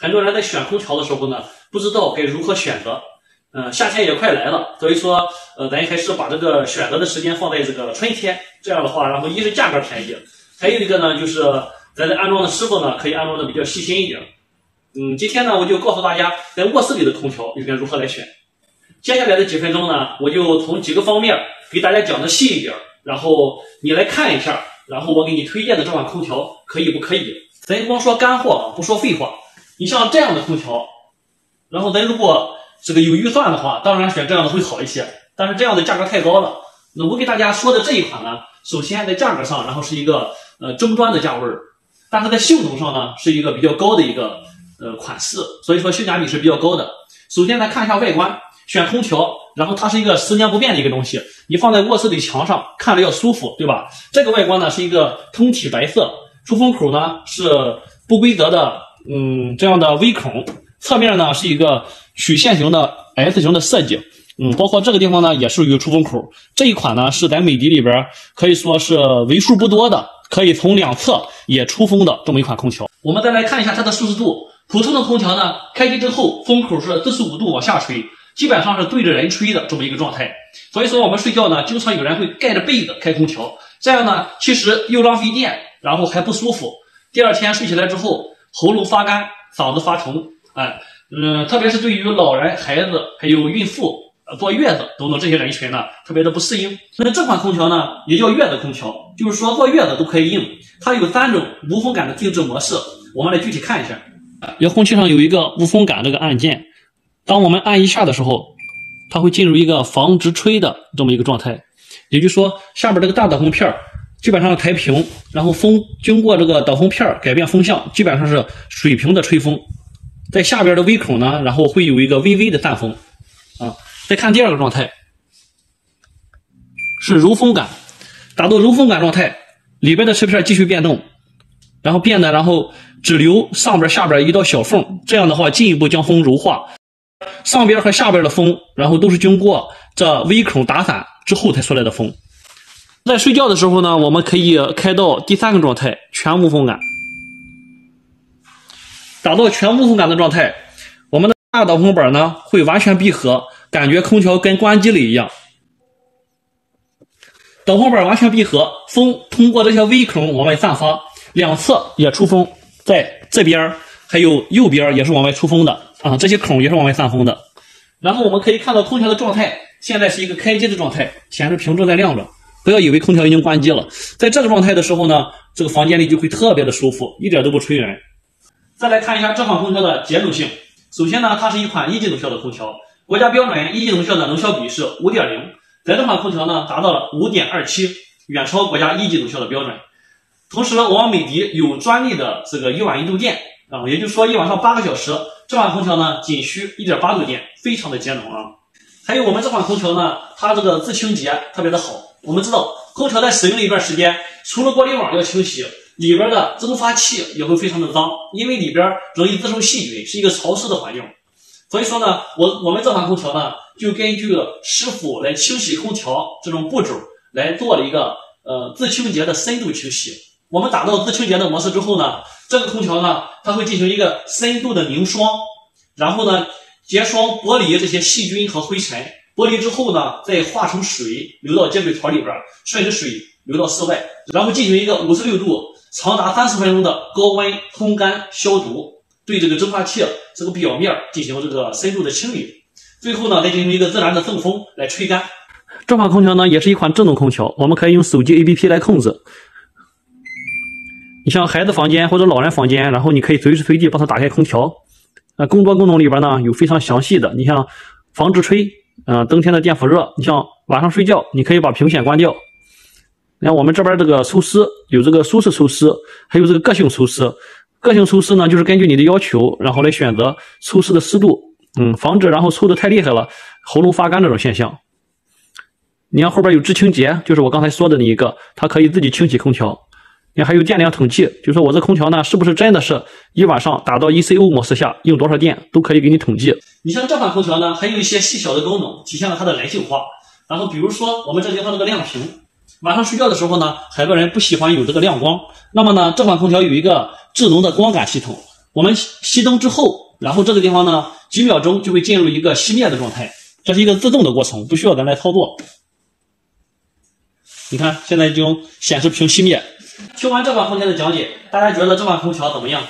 很多人在选空调的时候呢，不知道该如何选择。夏天也快来了，所以说咱还是把这个选择的时间放在这个春天，这样的话，然后一是价格便宜，还有一个呢就是咱的安装的师傅呢可以安装的比较细心一点。今天呢我就告诉大家在卧室里的空调应该如何来选。接下来的几分钟呢，我就从几个方面给大家讲的细一点，然后你来看一下，然后我给你推荐的这款空调可以不可以？咱光说干货不说废话。你像这样的空调，然后咱如果这个有预算的话，当然选这样的会好一些，但是这样的价格太高了。那我给大家说的这一款呢，首先在价格上，然后是一个中端的价位，但是在性能上呢是一个比较高的一个款式，所以说性价比是比较高的。首先来看一下外观，选空调，然后它是一个10年不变的一个东西，你放在卧室里墙上看着要舒服，对吧？这个外观呢是一个通体白色，出风口呢是不规则的这样的微孔，侧面呢是一个曲线型的 S 型的设计，包括这个地方呢也是有出风口。这一款呢是在美的里边可以说是为数不多的可以从两侧也出风的这么一款空调。我们再来看一下它的舒适度。普通的空调呢，开机之后风口是45度往下吹，基本上是对着人吹的这么一个状态。所以说我们睡觉呢，经常有人会盖着被子开空调，这样呢其实又浪费电，然后还不舒服。第二天睡起来之后，喉咙发干，嗓子发沉，特别是对于老人、孩子还有孕妇、坐月子等等这些人群呢，特别的不适应。那这款空调呢，也叫月子空调，就是说坐月子都可以用。它有3种无风感的定制模式，我们来具体看一下。遥控器上有一个无风感这个按键，当我们按一下的时候，它会进入一个防直吹的这么一个状态，也就是说下边这个大挡风片基本上抬平，然后风经过这个挡风片改变风向，基本上是水平的吹风。在下边的微孔呢，然后会有一个微微的散风再看第二个状态是柔风感，达到柔风感状态，里边的齿片继续变动，然后只留上边下边一道小缝，这样的话进一步将风柔化。上边和下边的风，然后都是经过这微孔打散之后才出来的风。在睡觉的时候呢，我们可以开到第3个状态，全无风感。达到全无风感的状态，我们的大挡风板呢会完全闭合，感觉空调跟关机了一样。挡风板完全闭合，风通过这些微孔往外散发，两侧也出风，在这边还有右边也是往外出风的这些孔也是往外散风的。然后我们可以看到空调的状态，现在是一个开机的状态，显示屏正在亮着。不要以为空调已经关机了，在这个状态的时候呢，这个房间里就会特别的舒服，一点都不吹人。再来看一下这款空调的节能性。首先呢，它是一款1级能效的空调，国家标准1级能效的能效比是 5.0， 咱这款空调呢达到了 5.27， 远超国家1级能效的标准。同时我们美的有专利的这个1晚1度电也就是说1晚上8个小时，这款空调呢仅需 1.8 度电，非常的节能还有我们这款空调呢，它这个自清洁特别的好。我们知道空调在使用了一段时间，除了玻璃网要清洗，里边的蒸发器也会非常的脏，因为里边容易滋生细菌，是一个潮湿的环境。所以说呢，我们这款空调呢，就根据师傅来清洗空调这种步骤来做了一个自清洁的深度清洗。我们打到自清洁的模式之后呢，这个空调呢，它会进行一个深度的凝霜，然后呢结霜剥离这些细菌和灰尘，剥离之后呢，再化成水流到接水槽里边，顺着水流到室外，然后进行一个56度长达30分钟的高温烘干消毒，对这个蒸发器这个表面进行这个深度的清理，最后呢再进行一个自然的送风来吹干。这款空调呢也是一款智能空调，我们可以用手机 APP 来控制。你像孩子房间或者老人房间，然后你可以随时随地帮他打开空调。更多功能里边呢有非常详细的，你像防直吹，冬天的电复热，你像晚上睡觉你可以把屏显关掉。你看我们这边这个抽湿有这个舒适抽湿，还有这个个性抽湿。个性抽湿呢就是根据你的要求，然后来选择抽湿的湿度，防止然后抽的太厉害了喉咙发干这种现象。你看后边有智清洁，就是我刚才说的那一个，它可以自己清洗空调。你看还有电量统计，就是说我这空调呢是不是真的是一晚上打到 ECO 模式下用多少电都可以给你统计。你像这款空调呢还有一些细小的功能体现了它的人性化，然后比如说我们这地方这个亮屏，晚上睡觉的时候呢很多人不喜欢有这个亮光，那么呢这款空调有一个智能的光感系统，我们熄灯之后，然后这个地方呢，几秒钟就会进入一个熄灭的状态，这是一个自动的过程，不需要咱来操作。你看，现在已经显示屏熄灭。听完这款空调的讲解，大家觉得这款空调怎么样？